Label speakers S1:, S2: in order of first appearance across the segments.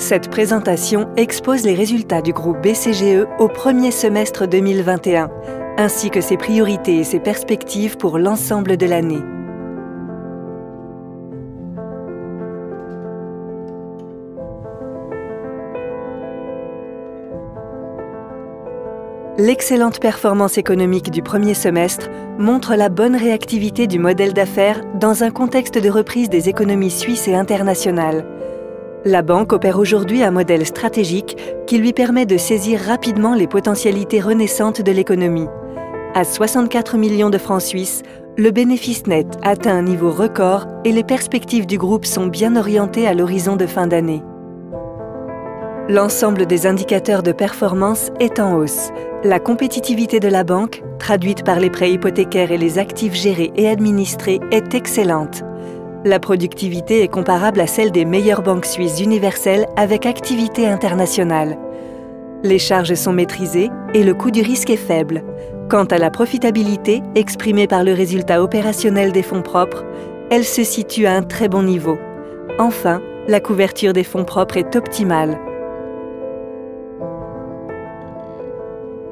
S1: Cette présentation expose les résultats du groupe BCGE au premier semestre 2021, ainsi que ses priorités et ses perspectives pour l'ensemble de l'année. L'excellente performance économique du premier semestre montre la bonne réactivité du modèle d'affaires dans un contexte de reprise des économies suisses et internationales. La banque opère aujourd'hui un modèle stratégique qui lui permet de saisir rapidement les potentialités renaissantes de l'économie. À 64 millions de francs suisses, le bénéfice net atteint un niveau record et les perspectives du groupe sont bien orientées à l'horizon de fin d'année. L'ensemble des indicateurs de performance est en hausse. La compétitivité de la banque, traduite par les prêts hypothécaires et les actifs gérés et administrés, est excellente. La productivité est comparable à celle des meilleures banques suisses universelles avec activité internationale. Les charges sont maîtrisées et le coût du risque est faible. Quant à la profitabilité, exprimée par le résultat opérationnel des fonds propres, elle se situe à un très bon niveau. Enfin, la couverture des fonds propres est optimale.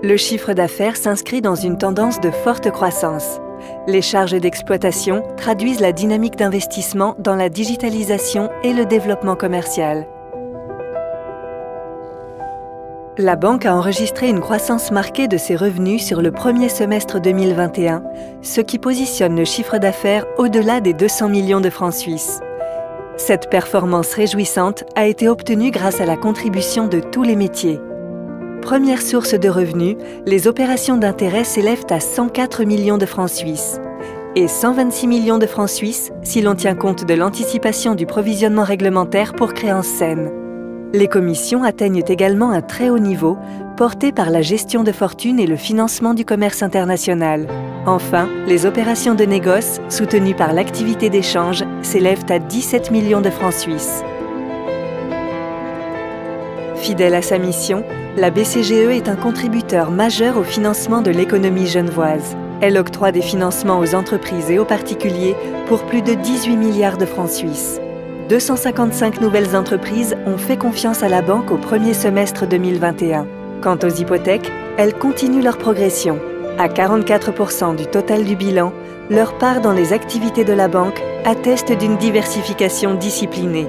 S1: Le chiffre d'affaires s'inscrit dans une tendance de forte croissance. Les charges d'exploitation traduisent la dynamique d'investissement dans la digitalisation et le développement commercial. La banque a enregistré une croissance marquée de ses revenus sur le premier semestre 2021, ce qui positionne le chiffre d'affaires au-delà des 200 millions de francs suisses. Cette performance réjouissante a été obtenue grâce à la contribution de tous les métiers. Première source de revenus, les opérations d'intérêt s'élèvent à 104 millions de francs suisses et 126 millions de francs suisses si l'on tient compte de l'anticipation du provisionnement réglementaire pour créances saines. Les commissions atteignent également un très haut niveau, porté par la gestion de fortune et le financement du commerce international. Enfin, les opérations de négoce, soutenues par l'activité d'échange, s'élèvent à 17 millions de francs suisses. Fidèle à sa mission, la BCGE est un contributeur majeur au financement de l'économie genevoise. Elle octroie des financements aux entreprises et aux particuliers pour plus de 18 milliards de francs suisses. 255 nouvelles entreprises ont fait confiance à la banque au premier semestre 2021. Quant aux hypothèques, elles continuent leur progression. À 44% du total du bilan, leur part dans les activités de la banque atteste d'une diversification disciplinée.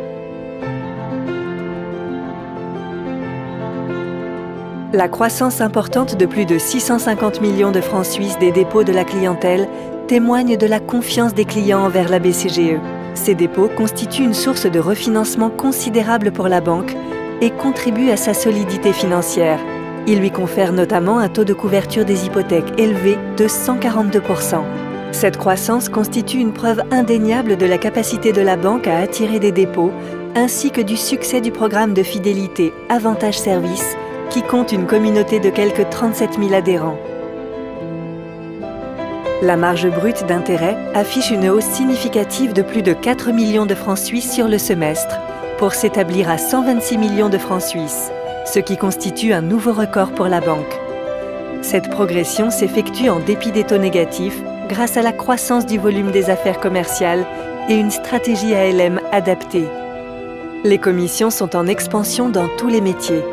S1: La croissance importante de plus de 650 millions de francs suisses des dépôts de la clientèle témoigne de la confiance des clients envers la BCGE. Ces dépôts constituent une source de refinancement considérable pour la banque et contribuent à sa solidité financière. Ils lui confèrent notamment un taux de couverture des hypothèques élevé de 142%. Cette croissance constitue une preuve indéniable de la capacité de la banque à attirer des dépôts ainsi que du succès du programme de fidélité Avantage Service qui compte une communauté de quelques 37 000 adhérents. La marge brute d'intérêt affiche une hausse significative de plus de 4 millions de francs suisses sur le semestre, pour s'établir à 126 millions de francs suisses, ce qui constitue un nouveau record pour la banque. Cette progression s'effectue en dépit des taux négatifs grâce à la croissance du volume des affaires commerciales et une stratégie ALM adaptée. Les commissions sont en expansion dans tous les métiers.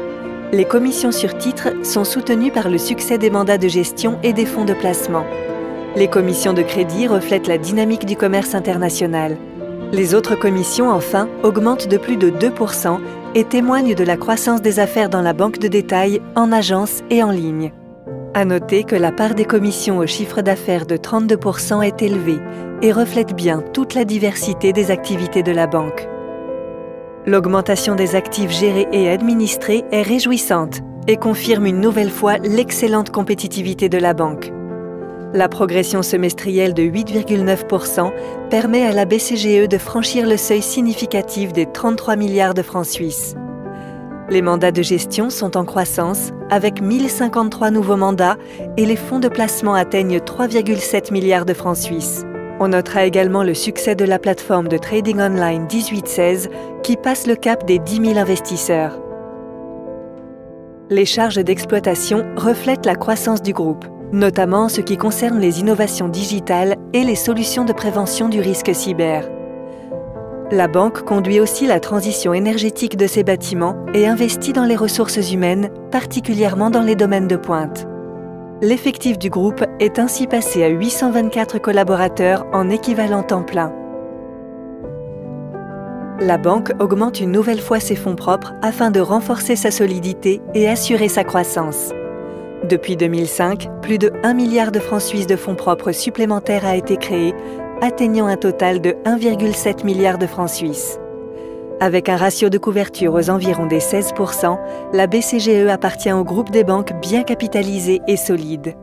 S1: Les commissions sur titres sont soutenues par le succès des mandats de gestion et des fonds de placement. Les commissions de crédit reflètent la dynamique du commerce international. Les autres commissions, enfin, augmentent de plus de 2% et témoignent de la croissance des affaires dans la banque de détail, en agence et en ligne. À noter que la part des commissions au chiffre d'affaires de 32% est élevée et reflète bien toute la diversité des activités de la banque. L'augmentation des actifs gérés et administrés est réjouissante et confirme une nouvelle fois l'excellente compétitivité de la banque. La progression semestrielle de 8,9% permet à la BCGE de franchir le seuil significatif des 33 milliards de francs suisses. Les mandats de gestion sont en croissance avec 1053 nouveaux mandats et les fonds de placement atteignent 3,7 milliards de francs suisses. On notera également le succès de la plateforme de trading online 1816 qui passe le cap des 10 000 investisseurs. Les charges d'exploitation reflètent la croissance du groupe, notamment en ce qui concerne les innovations digitales et les solutions de prévention du risque cyber. La banque conduit aussi la transition énergétique de ses bâtiments et investit dans les ressources humaines, particulièrement dans les domaines de pointe. L'effectif du groupe est ainsi passé à 824 collaborateurs en équivalent temps plein. La banque augmente une nouvelle fois ses fonds propres afin de renforcer sa solidité et assurer sa croissance. Depuis 2005, plus de 1 milliard de francs suisses de fonds propres supplémentaires a été créé, atteignant un total de 1,7 milliard de francs suisses. Avec un ratio de couverture aux environs des 16%, la BCGE appartient au groupe des banques bien capitalisées et solides.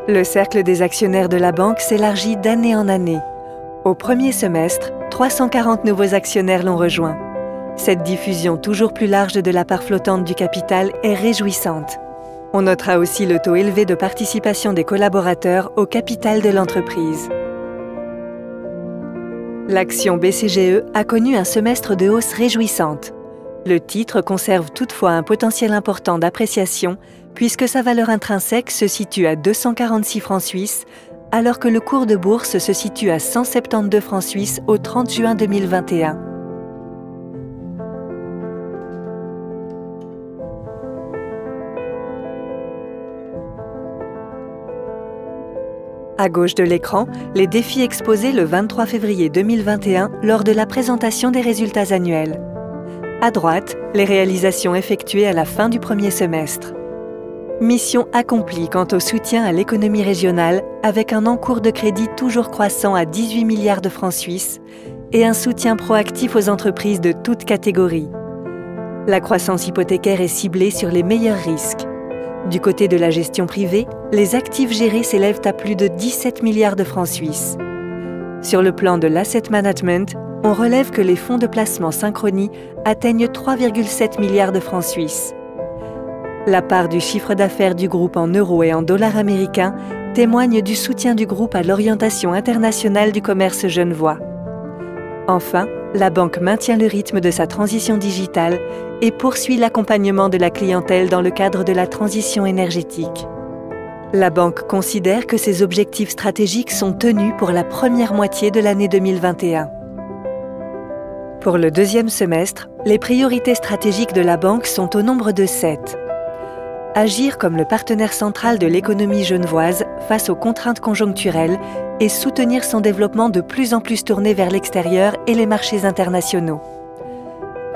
S1: Le cercle des actionnaires de la banque s'élargit d'année en année. Au premier semestre, 340 nouveaux actionnaires l'ont rejoint. Cette diffusion toujours plus large de la part flottante du capital est réjouissante. On notera aussi le taux élevé de participation des collaborateurs au capital de l'entreprise. L'action BCGE a connu un semestre de hausse réjouissante. Le titre conserve toutefois un potentiel important d'appréciation puisque sa valeur intrinsèque se situe à 246 francs suisses alors que le cours de bourse se situe à 172 francs suisses au 30 juin 2021. À gauche de l'écran, les défis exposés le 23 février 2021 lors de la présentation des résultats annuels. À droite, les réalisations effectuées à la fin du premier semestre. Mission accomplie quant au soutien à l'économie régionale avec un encours de crédit toujours croissant à 18 milliards de francs suisses et un soutien proactif aux entreprises de toutes catégories. La croissance hypothécaire est ciblée sur les meilleurs risques. Du côté de la gestion privée, les actifs gérés s'élèvent à plus de 17 milliards de francs suisses. Sur le plan de l'asset management, on relève que les fonds de placement Synchronie atteignent 3,7 milliards de francs suisses. La part du chiffre d'affaires du groupe en euros et en dollars américains témoigne du soutien du groupe à l'orientation internationale du commerce genevois. Enfin, la banque maintient le rythme de sa transition digitale et poursuit l'accompagnement de la clientèle dans le cadre de la transition énergétique. La banque considère que ses objectifs stratégiques sont tenus pour la première moitié de l'année 2021. Pour le deuxième semestre, les priorités stratégiques de la banque sont au nombre de 7. Agir comme le partenaire central de l'économie genevoise face aux contraintes conjoncturelles et soutenir son développement de plus en plus tourné vers l'extérieur et les marchés internationaux.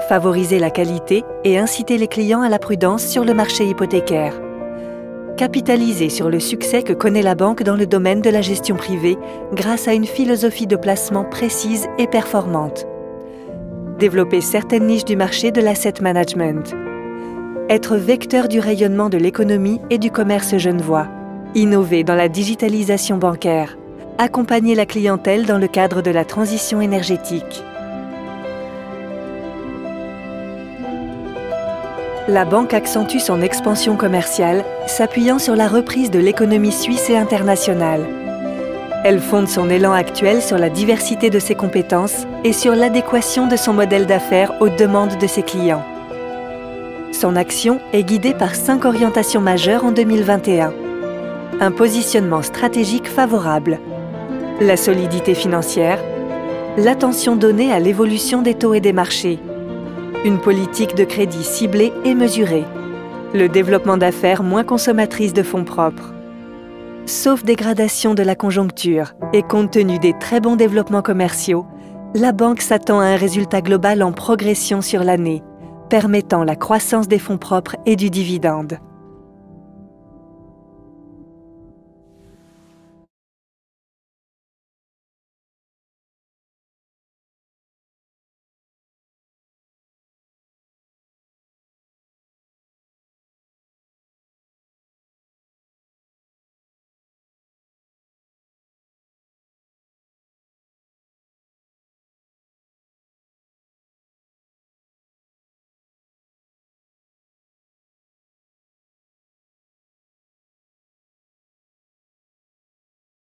S1: Favoriser la qualité et inciter les clients à la prudence sur le marché hypothécaire. Capitaliser sur le succès que connaît la banque dans le domaine de la gestion privée grâce à une philosophie de placement précise et performante. Développer certaines niches du marché de l'asset management. Être vecteur du rayonnement de l'économie et du commerce genevois. Innover dans la digitalisation bancaire. Accompagner la clientèle dans le cadre de la transition énergétique. La banque accentue son expansion commerciale, s'appuyant sur la reprise de l'économie suisse et internationale. Elle fonde son élan actuel sur la diversité de ses compétences et sur l'adéquation de son modèle d'affaires aux demandes de ses clients. Son action est guidée par 5 orientations majeures en 2021. Un positionnement stratégique favorable, la solidité financière, l'attention donnée à l'évolution des taux et des marchés, une politique de crédit ciblée et mesurée, le développement d'affaires moins consommatrices de fonds propres. Sauf dégradation de la conjoncture et compte tenu des très bons développements commerciaux, la banque s'attend à un résultat global en progression sur l'année, permettant la croissance des fonds propres et du dividende.